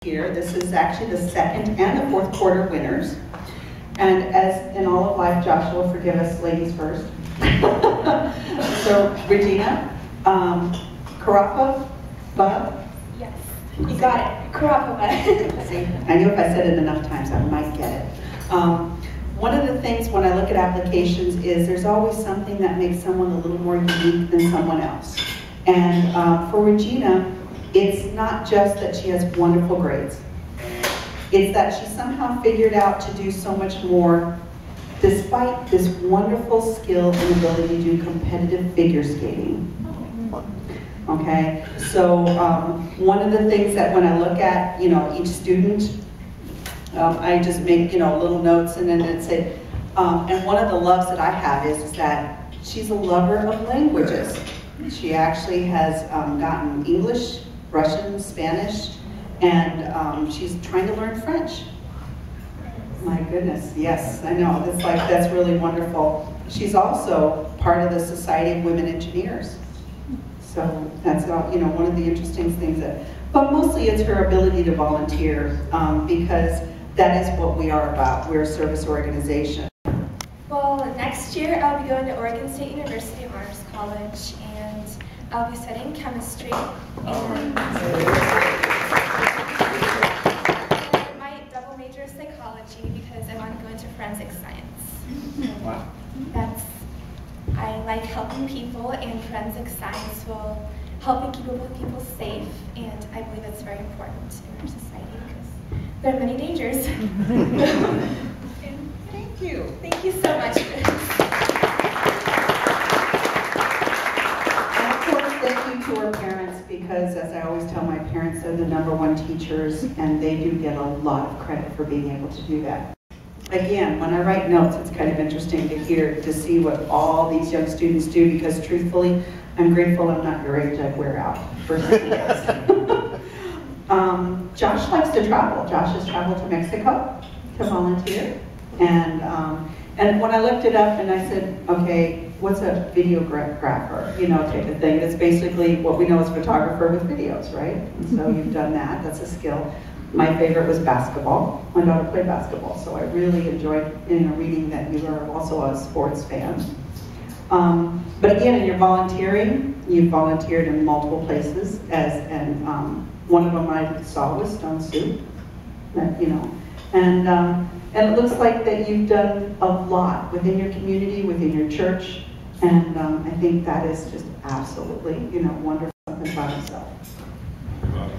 Here, this is actually the second and the fourth quarter winners. And as in all of life, Josh will forgive us, ladies first. So, Regina, Karapa, Bub? Yes, you got it. Karapa. See, I knew if I said it enough times, I might get it. One of the things when I look at applications is there's always something that makes someone a little more unique than someone else. And for Regina, it's not just that she has wonderful grades. It's that she somehow figured out to do so much more despite this wonderful skill and ability to do competitive figure skating. Okay, so one of the things that when I look at, each student, I just make, little notes and then it say, and one of the loves that I have is that she's a lover of languages. She actually has gotten English, Russian, Spanish, and she's trying to learn French. My goodness, yes, I know. That's really wonderful. She's also part of the Society of Women Engineers. So that's one of the interesting things but mostly it's her ability to volunteer because that is what we are about. We're a service organization. Well, next year I'll be going to Oregon State University Honors College and I'll be studying chemistry. And I might double major psychology because I want to go into forensic science. Wow. I like helping people, and forensic science will help keep people safe, and I believe it's very important in our society because there are many dangers. Thank you. Thank you so much. And of course, thank you to our parents because, as I always tell my parents, they're the #1 teachers, and they do get a lot of credit for being able to do that. Again, when I write notes, it's kind of interesting to see what all these young students do because truthfully, I'm grateful I'm not your age, I'd wear out for 6 years. Josh likes to travel. Josh has traveled to Mexico to volunteer. And when I looked it up and I said, okay, what's a videographer, type of thing. It's basically what we know as photographer with videos, right? And so you've done that, that's a skill. My favorite was basketball. My daughter played basketball, so I really enjoyed reading that you are also a sports fan. But again, in your volunteering, you've volunteered in multiple places, and one of them I saw was Stone Soup, and it looks like that you've done a lot within your community, within your church, and I think that is just absolutely, wonderful something about itself.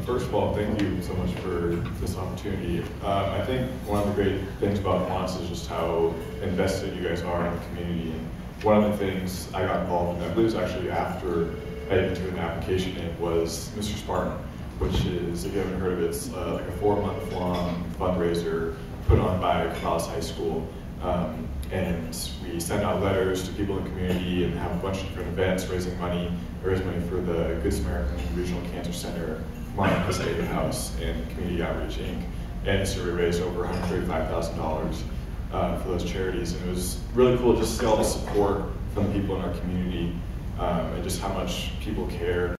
First of all, thank you so much for this opportunity. I think one of the great things about Kiwanis is just how invested you guys are in the community. And one of the things I got involved in, I believe it was actually after I even took an application in, was Mr. Spartan, which is, if you haven't heard of it, it's like a 4-month long fundraiser put on by Corvallis High School. And we send out letters to people in the community and have a bunch of different events raising money for the Good Samaritan Regional Cancer Center, Malloy State House, and Community Outreach Inc. And this year we raised over $135,000 for those charities. And it was really cool just to see all the support from the people in our community and just how much people care